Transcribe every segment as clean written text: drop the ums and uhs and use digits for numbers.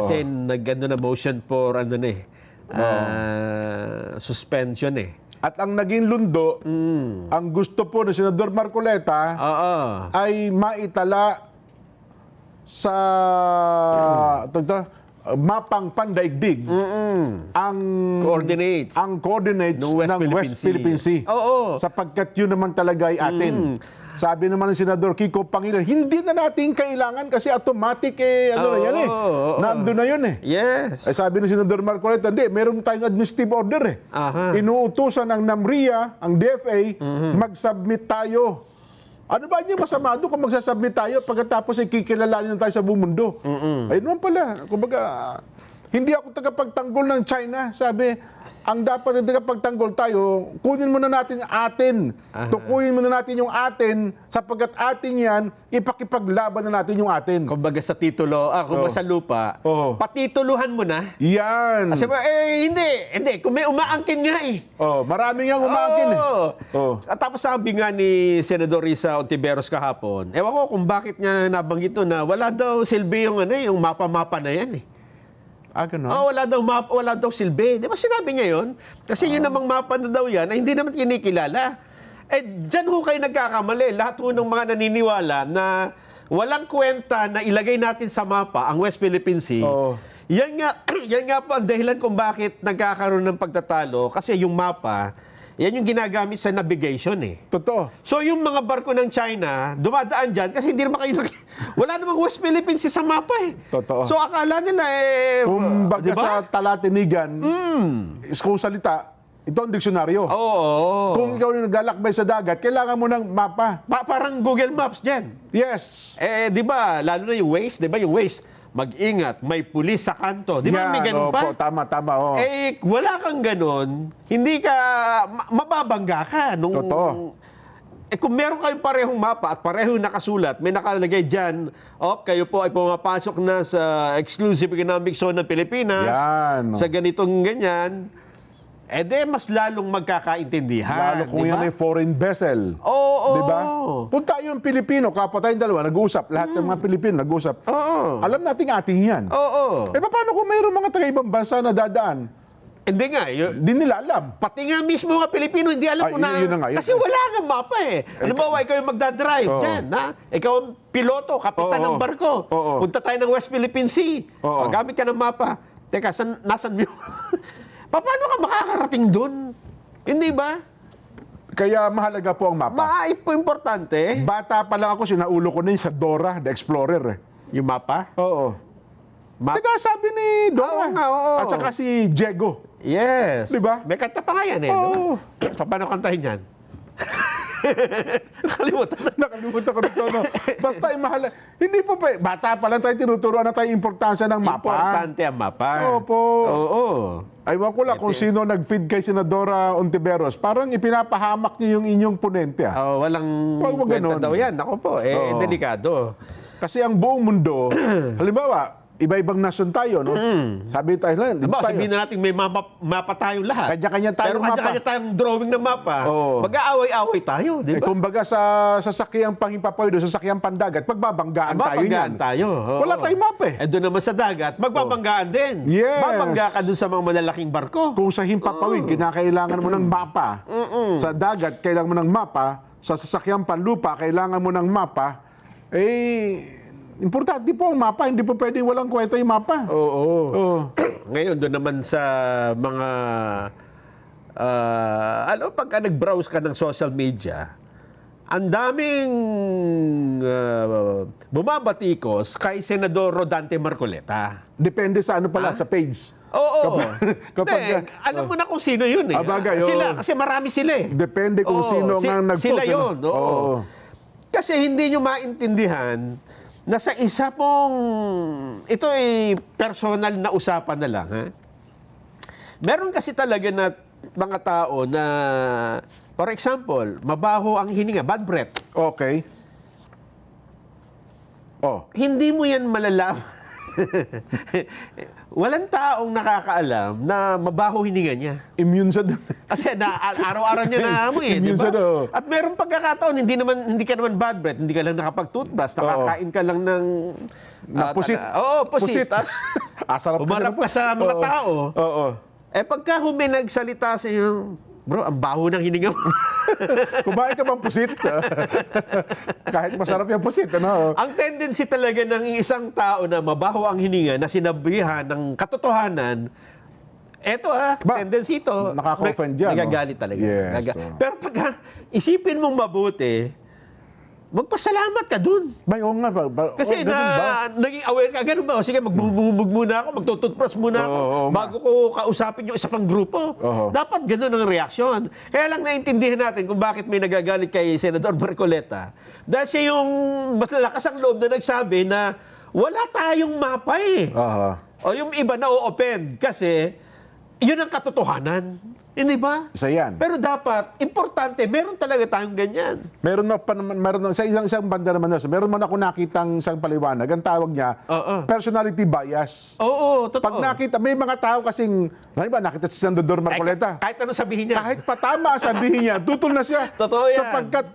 Kasi nag-ano na motion for suspension eh. At ang naging lundo, ang gusto po ni Senador Marcoleta ay maitala sa mapang pandaigdig ang coordinates ng West Philippine Sea. Sapagkat yun naman talaga ay atin. Sabi naman ng Senador Kiko Pangilinan, hindi na natin kailangan kasi automatic nandun na yun eh. Yes. Sabi ng Senador Marcoleta, hindi, meron tayong administrative order eh. Inuutusan ng NAMRIA, ang DFA, mag-submit tayo. Ano ba niya masama doon kung magsasubmit tayo pagkatapos ay kikilalanin tayo sa buong mundo? Ayun naman pala. Kumbaga, hindi ako tagapagtanggol ng China. Sabi, ang dapat na tagapagtanggol tayo, kunin muna natin atin. Tukuyin muna natin yung atin, sapagkat atin yan, ipakipaglaban na natin yung atin. Kumbaga sa titulo, kumbaga sa lupa, patituluhan mo na. Yan. Kasi hindi. Kung may umaangkin nga eh. Marami nga umaangkin eh. At tapos sabi nga ni Senador Risa Ontiveros kahapon, ewan ko kung bakit niya nabanggit na wala daw silbi yung yung mapa-mapa na yan eh. Ganun? Wala daw silbi. Di ba sinabi niya yun? Kasi yun namang mapa na daw yan, ay hindi naman kinikilala. Dyan ho kayo nagkakamali. Lahat ho ng mga naniniwala na walang kwenta na ilagay natin sa mapa ang West Philippine Sea. Yan nga po ang dahilan kung bakit nagkakaroon ng pagtatalo. Kasi yung mapa, yan yung ginagamit sa navigation eh. Totoo. So yung mga barko ng China, dumadaan dyan kasi hindi naman kayo wala namang West Philippines sa mapa eh. Totoo. So akala nila kumbaga diba? sa talatinigan, kung salita, ito ang diksyonaryo. Kung ikaw yung naglalakbay sa dagat, kailangan mo ng mapa. Parang Google Maps dyan. Yes. Di ba, lalo na yung Waze, di ba yung Waze, mag-ingat, may pulis sa kanto. Di ba may ganun pa? Tama. Wala kang ganun, hindi ka, mababangga ka. Totoo. Kung meron kayong parehong mapa at parehong nakasulat, may nakalagay dyan, kayo po ay pumapasok na sa exclusive economic zone ng Pilipinas, sa ganitong ganyan, mas lalong magkakaintindihan. Lalo kung yan ay foreign vessel. Diba? Kung tayo yung Pilipino, kapwa tayong dalawa, nag-uusap, lahat ng mga Pilipino nag-uusap, alam nating ating yan. Paano kung mayroong mga taga-ibang bansa na dadaan? Hindi nga. Hindi nila alam. Pati nga mismo mga Pilipino, hindi alam kung kasi wala nga mapa eh. Halimbawa, ikaw yung magdadrive dyan. Ikaw ang piloto, kapitan ng barko. Punta tayo ng West Philippine Sea. Gamit ka ng mapa. Teka, nasan mo? Paano ka makakarating doon? Hindi ba? Kaya mahalaga po ang mapa. Importante. Bata pa lang ako, sinaulo ko na yung sa Dora the Explorer. Yung mapa? Saka sabi ni Dora. At saka si Diego. Yes. Diba? May kanta pa nga yan eh. Paano kantahin yan? Nakalimutan ko nito. Basta ay mahal. Hindi po pa. Bata pa lang tayo, tinuturuan na tayo importansya ng mapa. Importante ang mapa. Aywan ko lang kung sino nag-feed kay Senadora Ontiveros. Parang ipinapahamak niyo yung inyong ponente. Walang kwenta daw yan. Ako po, delikado. Kasi ang buong mundo, halimbawa, iba-ibang nasyon tayo, no? Sabi tayo lang, sabihin na natin may mapa tayong lahat. Kanya-kanya tayong mapa. Pero kanya-kanya tayong drawing ng mapa. Mag-aaway-aaway tayo, di ba? Kumbaga sa sasakyang panghipapoy, sa sasakyang pandagat, magbabanggaan tayo niyan. Wala tayong mapa eh. Doon naman sa dagat, magbabanggaan din. Yes. Babangga ka doon sa mga malalaking barko. Kung sa himpapawid, kinakailangan mo ng mapa. Sa dagat, kailangan mo ng mapa. Sa sasakyang panlupa, kailangan mo ng mapa. Importante po ang mapa, hindi po pwedeng walang kwenta yung mapa. Ngayon, doon naman sa mga, pagka nag-browse ka ng social media, ang daming bumabatikos kay Senador Rodante Marcoleta. Depende sa sa page. Alam mo na kung sino yun eh. Kasi marami sila eh. Depende kung sino nga nag-post. Sila yun. Kasi hindi nyo maintindihan na sa isa pong, ito ay personal na usapan na lang, meron kasi talaga na mga tao na, for example, mabaho ang hininga, bad breath. Okay. Hindi mo yan malalaman. Walang taong nakakaalam na mabaho hininga niya. Immune sa Kasi araw-araw niya naamoy, di Immune sa ba? At meron pagkakataon, hindi ka naman bad breath, hindi ka lang nakapag-toothbrush, nakakain ka lang ng pusit. Oo, pusit. Tas, Sarap umarap ka sa mga tao. Oo. Pagka nagsalita sa iyo, bro, ang baho ng hininga mo. Kumain ka bang pusit? Kahit masarap yung pusit, ano? Ang tendency talaga ng isang tao na mabaho ang hininga na sinabihan ng katotohanan, eto tendency ito. Nakaka-offend yan. Nagagalit talaga. Yes. Pero pag isipin mong mabuti, magpasalamat ka dun. Oo nga ba? Kasi naging aware ka, ganun ba? O sige, magbubog muna ako, magtututbrush muna ako, bago ko kausapin yung isa pang grupo. Dapat ganun ang reaksyon. Kaya lang naintindihan natin kung bakit may nagagalit kay Senador Marcoleta. Dahil siya yung mas lalakas ang loob na nagsabi na wala tayong mapa eh. O yung iba na o-offend kasi yun ang katotohanan. Hindi ba? Isa yan. Pero dapat, importante, meron talaga tayong ganyan. Meron sa isang banda naman, meron man ako nakitang isang paliwanag, ang tawag niya, personality bias. Oo, totoo. Pag nakita, may mga tao kasing, nakita si Senador Marcoleta. Kahit ano sabihin niya. Kahit patama sabihin niya, tutol na siya. Totoo yan. Sapagkat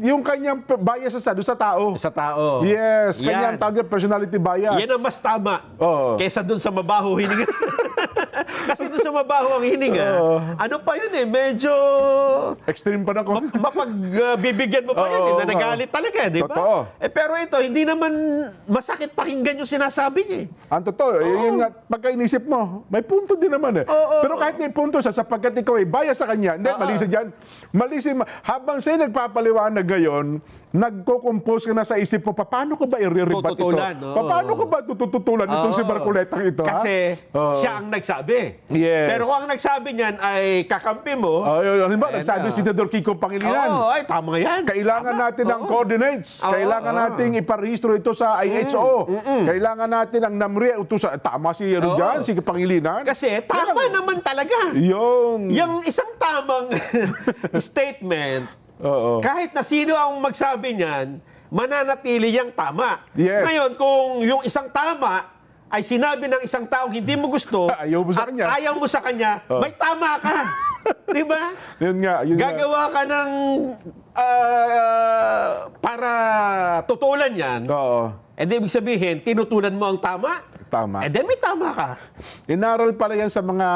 yung kanyang bias sa tao. Sa tao. Yes, Yan. kanyang tawag niya personality bias. Yan ang mas tama. Kesa dun sa mabaho hininga. Kasi dun sa mabaho ang hininga, ano pa yun medyo extreme pa na ko. mapagbibigyan mo pa yun, na nagalit talaga, di ba? Totoo. Pero ito, hindi naman masakit pakinggan yung sinasabi niya. Ang totoo, yung pagka inisip mo, may punto din naman eh. Pero kahit may punto siya, sapagkat ikaw ay bias sa kanya, hindi, mali siya dyan. Mali siya, habang siya nagpapaliwanag ngayon, nagko-compose ka na sa isip mo, paano ko ba i-rebut ito? Paano ko ba tututulan itong si Marcoleta ito? Kasi siya ang nagsabi. Yes. Pero kung ang nagsabi niyan ay kakampi mo, halimbawa, nagsabi si Senador Kiko Pangilinan. ay tama yan. Kailangan natin ng coordinates. Kailangan nating iparehistro ito sa IHO. Kailangan natin ang NAMRIA. Tama si dyan, si Pangilinan. Kasi tama naman talaga. Yung isang tamang statement, kahit na sino ang magsabi niyan, mananatili yang tama. Yes. Ngayon, kung yung isang tama ay sinabi ng isang taong hindi mo gusto, ayaw mo sa kanya, ayaw mo sa kanya, may tama ka. Di ba? Yun nga. Gagawa ka ng para tutulan yan. Di ibig sabihin, tinutulan mo ang tama? Tama. Di may tama ka. Inaral pala yan sa mga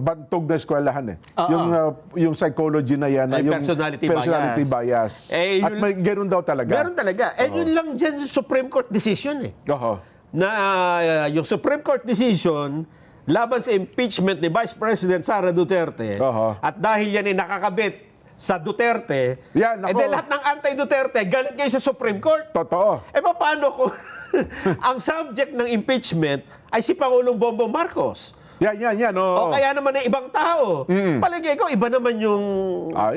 bantog na eskwelahan eh. Yung psychology na yan. Ay, yung personality bias. At may ganoon daw talaga. Meron talaga. Yun lang dyan sa Supreme Court decision eh. Na yung Supreme Court decision laban sa impeachment ni Vice President Sara Duterte at dahil yan ay nakakabit sa Duterte, lahat ng anti-Duterte galit ngayon sa Supreme Court. Totoo. Paano kung ang subject ng impeachment ay si Pangulong Bongbong Marcos? Yan. O kaya naman ng ibang tao. Palagay ko, iba naman yung...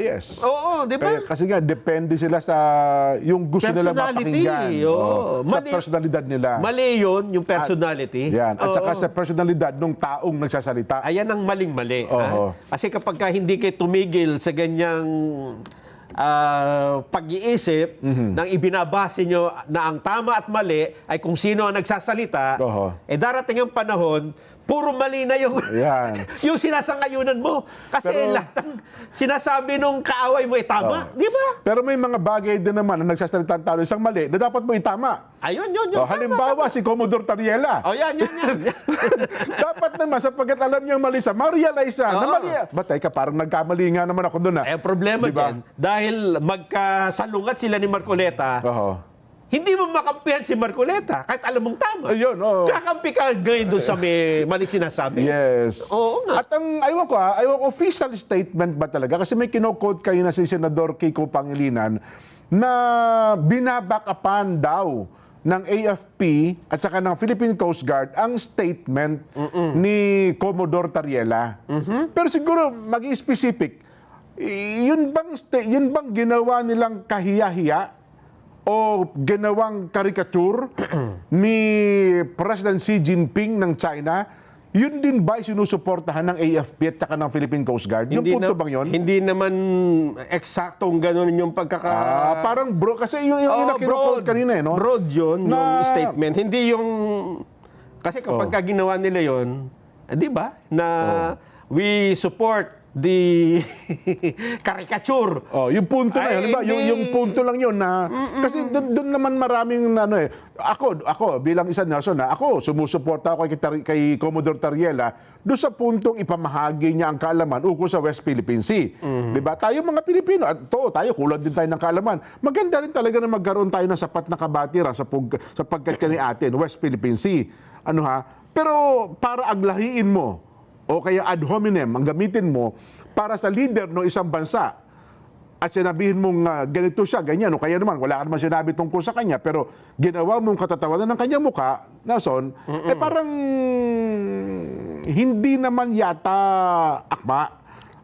Yes. Oo, di ba? Kasi nga, depende sila sa yung gusto nila mapakinggan. Sa personalidad nila. Mali yun, yung personality. At saka sa personalidad ng taong nagsasalita. Ayan ang maling-mali. Kasi kapag hindi kayo tumigil sa ganyang pag-iisip nang ibinabase nyo na ang tama at mali ay kung sino ang nagsasalita, darating ang panahon, puro mali na yung, yung sinasangayunan mo. Kasi lahat ng sinasabi nung kaaway mo tama. Di ba? Pero may mga bagay din naman na nagsasalita ang tao isang mali na dapat mo itama. Ayun. Halimbawa, si Commodore Tariela. Yan. Dapat naman, sapagkat alam niyang mali siya, ma-realize siya na mali. Batay ka, parang nagkamali nga naman ako doon. Problema dyan, dahil magkasalungat sila ni Marcoleta, hindi mo makampihan si Marcoleta kahit alam mong tama. Kakampi ka ngayon doon sa may maling sinasabi. Yes. Oo nga. At ang, aywan ko official statement ba talaga? Kasi may kino-quote kayo na si Senador Kiko Pangilinan na binabackupan daw ng AFP at saka ng Philippine Coast Guard ang statement ni Commodore Tariela. Pero siguro, mag-specific, yun bang ginawa nilang kahiya-hiya o ginawang caricature ni President Xi Jinping ng China, yun din ba sinusuportahan ng AFP at saka ng Philippine Coast Guard? Yung punto bang yun? Hindi naman eksaktong ganun yung parang bro, kasi yung kinukot kanina no? Broad yun, yung statement. Hindi yung Kasi kapag ginawa nila yon, di ba, na we support the caricature. Yung punto na yun, yung punto lang yun na, kasi doon naman maraming ako bilang isa Nelson, ako sumusuporta ako kay Commodore Tariela doon sa puntong ipamahagi niya ang kaalaman ukol sa West Philippine Sea. Di ba? Tayo mga Pilipino, at tayo kulang din tayo ng kaalaman. Maganda rin talaga na magkaroon tayo ng sapat na kabatiran sa pagkatyan ni atin, West Philippine Sea. Pero para aglahiin mo, o kaya ad hominem ang gamitin mo para sa leader ng isang bansa at sinabihin mong ganito siya, ganyan, o kaya naman wala ka naman sinabi tungkol sa kanya pero ginawa mong katatawanan ng kanyang mukha, Nelson, parang hindi naman yata akma.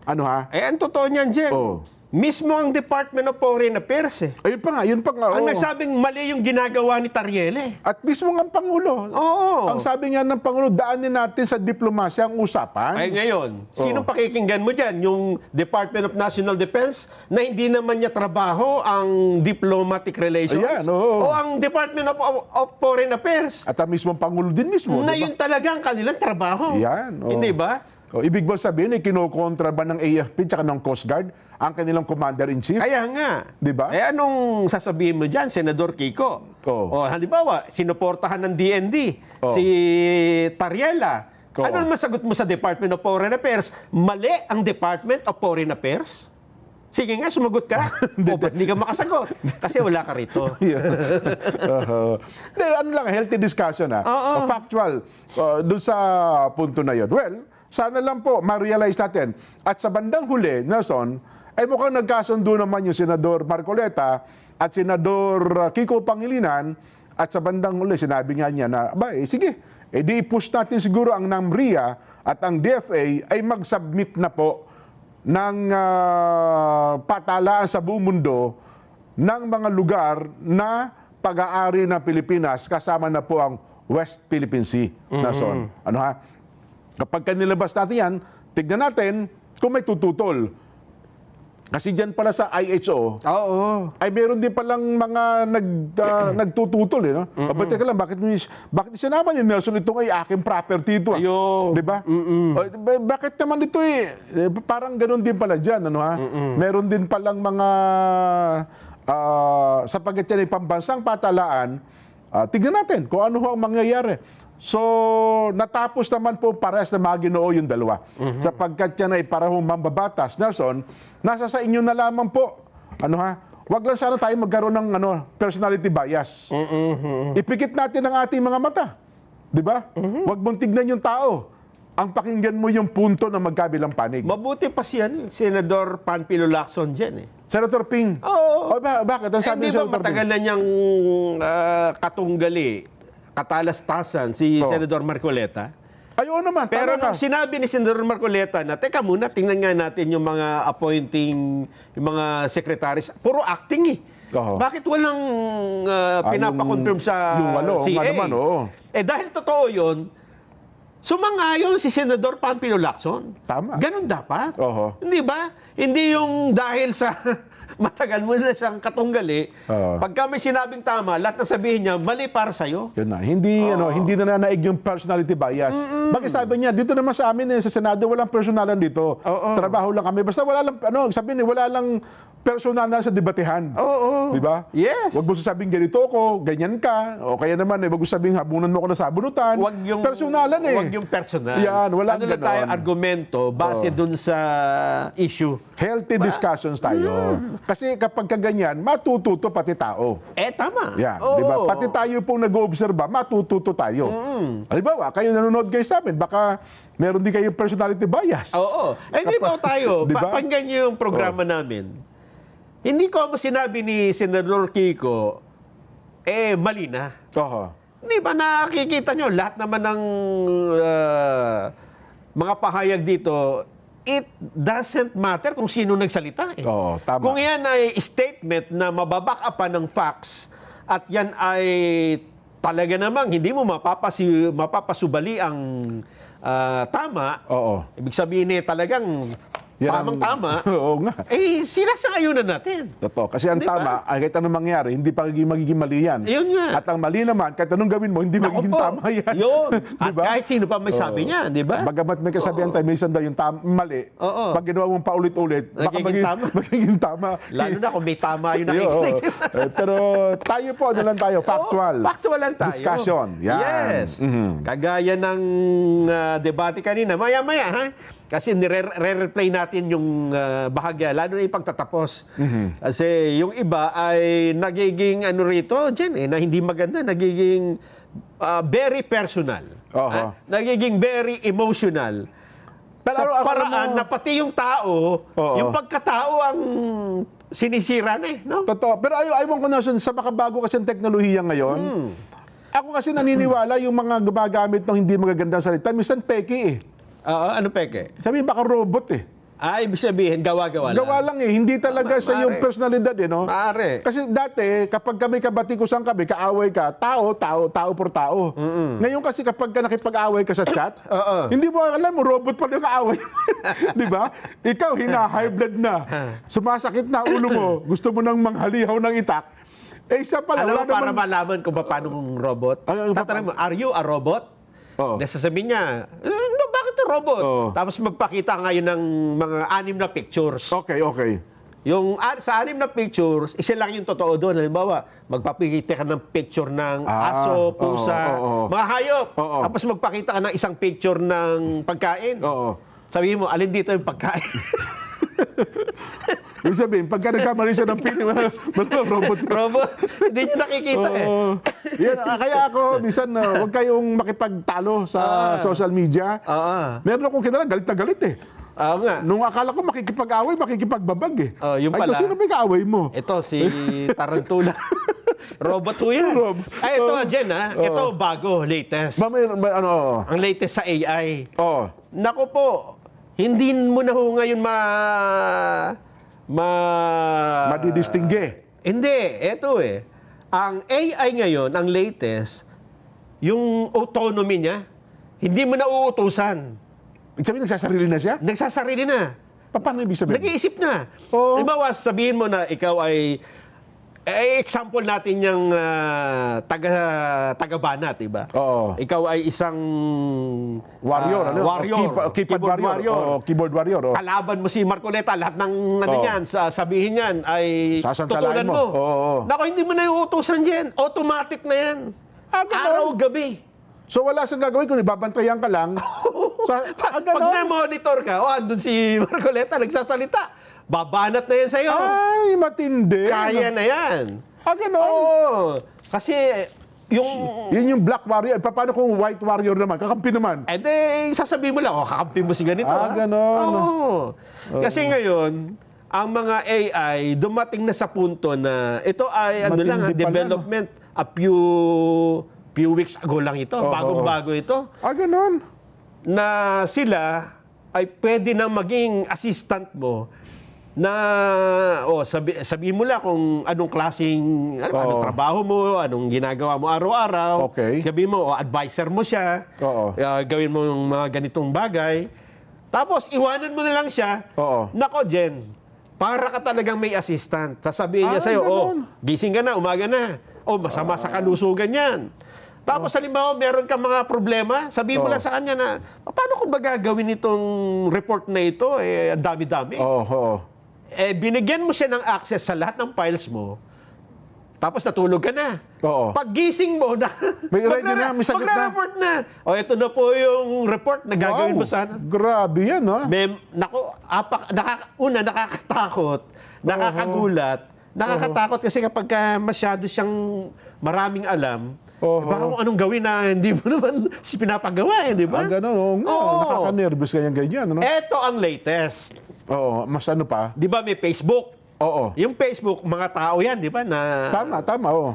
Ang totoo niyan, Jen. Mismo ang Department of Foreign Affairs Yun pa nga. Ang nagsabing mali yung ginagawa ni Tariela. At mismo ang Pangulo. Oo. Ang sabi nga ng Pangulo, daanin natin sa diplomasya ang usapan. Ay ngayon, sino pakikinggan mo dyan? Yung Department of National Defense na hindi naman niya trabaho ang diplomatic relations? Ayan, o ang Department of Foreign Affairs? At ang mismo Pangulo din mismo. Na yun talaga ang kanilang trabaho. Yan. Hindi ba? Ibig ba sabihin, kinokontra ba ng AFP tsaka ng Coast Guard ang kanilang Commander-in-Chief? Kaya nga. Di ba? Anong sasabihin mo dyan, Senador Kiko? Halimbawa, sinuportahan ng DND si Tariela. Ano naman sagot mo sa Department of Foreign Affairs? Mali ang Department of Foreign Affairs? Sige nga, sumagot ka. Ba't hindi ka makasagot? Kasi wala ka rito. Healthy discussion factual doon sa punto na yun. Well, sana lang po ma-realize natin. At sa bandang huli, Nelson, ay mukhang nagkasundo naman yung Senador Marcoleta at Senador Kiko Pangilinan at sa bandang huli, sinabi nga niya na, sige, di i-push natin siguro ang NAMRIA at ang DFA ay mag-submit na po ng patalaan sa buong mundo ng mga lugar na pag-aari ng Pilipinas kasama na po ang West Philippine Sea. Nelson, kapag nilabas natin yan, tignan natin kung may tututol. Kasi dyan pala sa IHO, ay meron din palang mga nagtututol. Teka lang, bakit sinama ni Nelson itong ay aking property ito? Di ba? Bakit naman ito parang ganun din pala dyan. Meron din palang mga sapagkat yan ay pambansang patalaan, tignan natin kung ano ang mangyayari. So, natapos naman po parehas na mga Ginoo yung dalawa. Sapagkat yan ay parehong mambabatas. Nelson, nasa sa inyo na lamang po. Wag lang sana tayo magkaroon ng personality bias. Ipikit natin ang ating mga mata. Di ba? Wag mong tignan yung tao. Ang pakinggan mo yung punto na magkabilang panig. Mabuti pa siyan, Senador Panfilo Lacson dyan Senator Ping. Bakit? Ang sabi ni Senator Ping? Matagal na niyang katunggali, katalastasan si Senador Marcoleta. Ayun naman. Pero nung sinabi ni Senador Marcoleta na, teka muna, tingnan nga natin yung mga appointing, yung mga secretaries, puro acting Bakit walang pinapakonfirm sa CA? Dahil totoo yun, sumangayon si Senador Panfilo Lacson. Tama. Ganun dapat. Hindi ba? Hindi yung dahil sa matagal mo na siyang katunggali, pagka may sinabing tama, lahat ng sabihin niya, mali para sa'yo. Yun na. Hindi na nanaig yung personality bias. Bakit sabi niya, dito naman sa amin sa Senado, walang personalan dito. Trabaho lang kami. Basta wala lang, sabi niya, wala lang personalan sa debatehan. Di ba? Yes. Huwag mo sasabihin ganito ako, ganyan ka, o kaya naman, huwag mo sabihin habunan mo ako na sabunutan. Huwag yung personalan Huwag yung personal. Yan, wala lang tayo argumento base dun sa issue. Healthy discussions tayo. Kasi kapag kaganyan, matututo pati tao. Tama. Yan, di ba? Pati tayo pong nag-oobserba, matututo tayo. Halimbawa, kayo nanonood kayo sa amin, baka meron din kayong personality bias. Di ba tayo, pakinggan niyo yung programa namin. Hindi ko sinabi ni Senador Kiko, mali na. Di ba nakikita nyo, lahat naman ng mga pahayag dito, it doesn't matter kung sino nagsalita. Tama. Kung yan ay statement na mababack up ng facts at yan ay talaga namang hindi mo mapapasubali ang tama, ibig sabihin talagang Yan ang- tamang-tama, Oo nga. sinasangayunan natin. Totoo. Kasi ang Di ba? tama, ay kahit anong mangyari, hindi pa magiging mali yan. Yun nga. At ang mali naman, kahit anong gawin mo, hindi Naku magiging po, tama yan. Yun. At Di ba? kahit sino pa may sabi niya, di ba? Bagamat may kasabihan tayo, minsan daw yung mali. Oo. Pag ginawa mong paulit-ulit, baka Nagiging tama. magiging tama. Lalo na kung may tama yung Oo. nakikinig. Pero tayo po, ano lang tayo, factual. Factual lang tayo. Discussion. Yan. Yes. Mhm. Kagaya ng debate kanina, maya-maya, ha? Kasi nire-replay natin yung bahagya, lalo na yung pagtatapos. Mhm. Kasi yung iba ay nagiging ano rito, Jen, na hindi maganda, nagiging very personal. Oho. Nagiging very emotional. Pero Sa ako paraan na pati yung tao, Oo. yung pagkatao ang sinisira na no? Totoo. Pero ayaw ko na sa makabago kasi ang teknolohiya ngayon. Ako kasi naniniwala yung mga gumagamit ng hindi magagandang salita, minsan peke eh. Ano peke? Sabi baka robot eh. Ibig sabihin, gawa-gawa lang. Gawa lang eh. Hindi talaga sa Maaari. yung personalidad eh, no? Maaari. Kasi dati, kapag kami kabatikusan kami, kaaway ka, tao por tao. Ngayon kasi kapag ka nakipag-away ka sa chat, Oo. hindi mo alam mo, robot pa yung kaaway. Di ba? Ikaw, high blood na. Sumasakit na ulo mo. Gusto mo nang manghalihaw ng itak. Isa pala, Alam mo, wala para namang... malaman kung paano mong robot, tatanong mo, are you a robot? Oo. Dahil sasabihin niya, no, bakit a robot? Oo. Tapos magpakita ngayon ng mga 6 na pictures. Okay. Yung sa 6 na pictures, isa lang yung totoo doon. Halimbawa, magpapakita ka ng picture ng aso, pusa, oo. mga hayop. Oo. Tapos magpakita ka ng isang picture ng pagkain. Oo. Sabihin mo, alin dito yung pagkain? Ibig sabihin, pagka nagkamali siya ng pili, robot. Robot, hindi niyo nakikita eh. Oo. Yan, kaya ako, minsan, huwag kayong makipagtalo sa social media. Oo. Meron akong kinala, galit na galit eh. Oo nga. Nung akala ko makikipag-away, makikipagbabag eh. Yung Ay, pala. kung sino ba yung kaaway mo? Ito, si Tarantula. Robot ho yan. Ito, Jen, ha? Ito, bago, latest. Ano? Ang latest sa AI. Oh. Naku po, hindi mo na ho ngayon Madidistingge. Hindi, eto eh. Ang AI ngayon, ang latest, yung autonomy niya, hindi mo na uutusan. Ibig sabihin, nagsasarili na siya? Nagsasarili na. Paano ibig sabihin? Nag-iisip na. Oo. Halimbawa, sabihin mo na ikaw ay example natin yung taga-banat, diba? Oo. Ikaw ay isang Warrior, ano? warrior, Keyboard warrior. Oh, keyboard warrior. Oh. Kalaban mo si Marcoleta, lahat ng ano Oo. niyan, sabihin niyan ay Sasantalain tutulan mo. mo. Oo. Nako, hindi mo na iuutosan diyan. Automatic na yan. Ganun. Araw-gabi. So wala siyang gagawin kung ibabantayan ka lang. Pag Ganon. na-monitor ka, andun si Marcoleta, nagsasalita. Babanat na yan sa'yo. Ay, matindi. Kaya na yan. Ganon. Oo. Kasi yung... Yun yung black warrior. Paano kung white warrior naman? Kakampi naman. Sasabihin mo lang, kakampi mo si ganito. Ganon. Oo. Kasi ngayon, ang mga AI dumating na sa punto na ito ay Matindi pala, development a few weeks ago lang ito. Oo. Bagong-bago ito. Ganon. Na sila ay pwede na maging assistant mo na sabihin mo lang kung anong klaseng anong trabaho mo, anong ginagawa mo araw-araw. Okay. Sabihin mo advisor mo siya. Oo. Gawin mo yung mga ganitong bagay. Tapos iwanan mo na lang siya. Oo. Nako, Jen, para ka talagang may assistant. Sasabihin niya sa'yo, Ganon. gising ka na, umaga na. Masama sa kalusugan yan. Tapos halimbawa, meron kang mga problema, sabihin mo lang sa kanya na, paano ko ba gagawin itong report na ito? Ang dami-dami. Oo. Binigyan mo siya ng access sa lahat ng files mo, tapos natulog ka na. Oo. Paggising mo, May ready na, may sagot na. magre-report na. Ito na po yung report na gagawin mo sana. Grabe yan, ha? Nakakatakot, nakakagulat, nakakatakot kasi kapag masyado siyang maraming alam, baka kung anong gawin na hindi mo naman pinapagawa, di ba? Ganon. Oo. Nakaka-nervous ganyan. Ano? Ito ang latest. Oo, mas ano pa? Di ba may Facebook? Oo. Yung Facebook, mga tao yan, di ba? Na Tama, oo.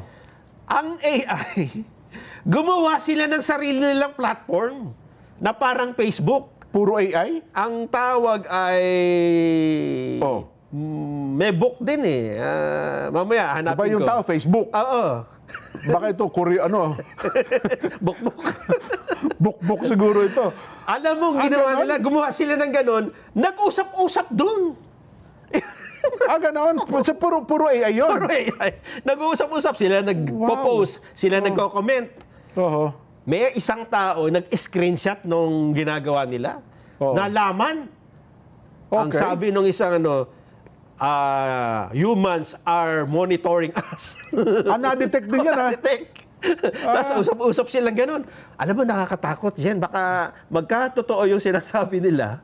ang AI, gumawa sila ng sarili nilang platform na parang Facebook. Puro AI? Ang tawag ay... may book din eh. Mamaya, hanapin Diba yung ko. tao, Facebook? Oo. Baka ito, Korea, ano? Book. Bukbok siguro ito. Alam mo, ginawa ganon? nila, gumawa sila ng ganon, nag-usap-usap doon. Ganon. So, puro AI yun. Puro AI. Nag-uusap-usap sila, nagpo-post, sila nagko-comment. Oo. May isang tao nag-screenshot nung ginagawa nila. Oo. Nalaman. Ang Okay. sabi nung isang humans are monitoring us. Na-detect din yan, ha? Na-detect. Tapos usap-usap silang ganun. Alam mo, nakakatakot yan. Baka magkatotoo yung sinasabi nila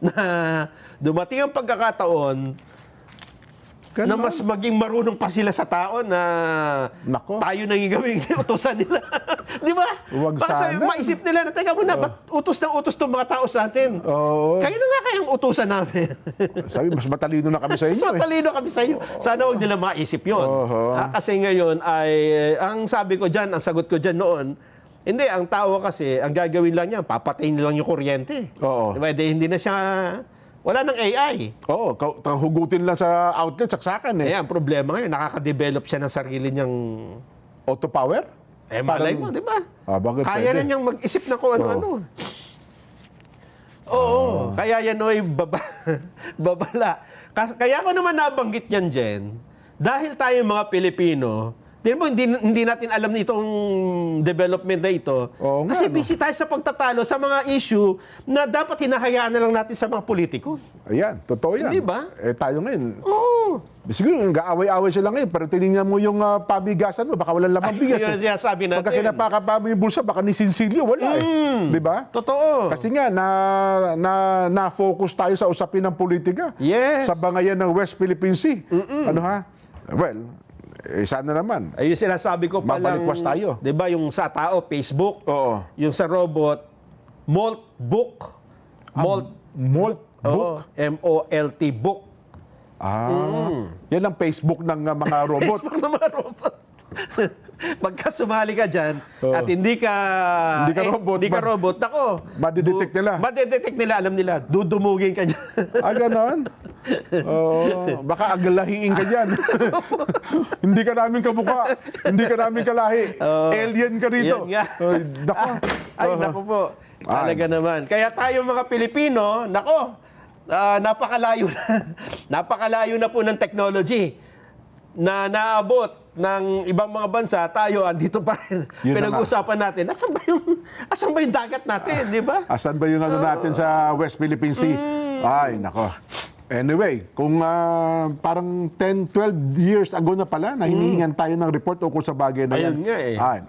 na dumating ang pagkakataon na Ganon. mas maging marunong pa sila sa tao na Nako. tayo nang gawing utusan nila. Di ba? Huwag Baka sana. maisip nila na, teka muna, ba't utos ng utos tong mga tao sa atin? Oo. Kayo na nga kayang utusan namin. Sabi, mas matalino na kami sa Mas inyo. matalino kami sa iyo. Sana huwag nila maisip yun. Oo. Kasi ngayon ay, ang sabi ko dyan, ang sagot ko dyan noon, hindi, ang tao kasi, ang gagawin lang niya, papatayin lang yung kuryente. Oo. Diba? Hindi na siya, wala ng AI. Oo, hugutin lang sa outlet, saksakan eh. Ang problema ngayon, nakaka-develop siya ng sarili niyang, Auto power? malay mo, di ba? Bakit Kaya na pwede? niyang mag-isip na kung ano-ano. Oo, kaya yan oy babala. Kaya ko naman nabanggit yan, Jen, dahil tayo mga Pilipino, hindi natin alam itong development na ito. Oo nga, Kasi no? busy tayo sa pagtatalo sa mga issue na dapat hinahayaan na lang natin sa mga politiko. Ayan, totoo yan. Hindi ba? Tayo ngayon, Oo. siguro nag-aaway-away sila ngayon, pero tinignan mo yung pabigasan mo, baka walang lamang bigas. Yun ang sinasabi natin. Pagka kinapakapa mo yung bulsa, baka ni Sinsilio, wala Di ba? Totoo. Kasi nga, na-focus tayo sa usapin ng politika. Yes. Sa bangayan ng West Philippine Sea. Ano ha? Well, sana naman. Ayun sinasabi ko palang, Mabalikwas tayo. 'di ba, yung sa tao Facebook, Oo. yung sa robot, Molt Book. Molt Molt Oo, book. MOLT book. Yan ang Facebook ng mga robot. Facebook ng mga robot. Pagka sumali ka dyan, Oo. at hindi ka robot, nako. Madidetect nila. Madidetect nila, alam nila, dudumugin ka dyan. Ganon? Oo. Baka agalahiin ka dyan. Hindi ka namin kamukha. Hindi ka namin kalahi. Oo. Alien ka rito. Yan nga. Dako. Ay, naku po. Talaga naman. Kaya tayo mga Pilipino, nako, napakalayo na. Napakalayo na po ng technology na naabot ng ibang mga bansa, tayo andito pa rin. Yun na Pinag-uusapan natin, asan ba yung dagat natin, di ba? Asan ba yung natin sa West Philippine Sea? Ay, nako. Anyway, kung parang 10, 12 years ago na pala na hinihingan tayo ng report ukol sa bagay na yan. Ayun nga eh. Ay,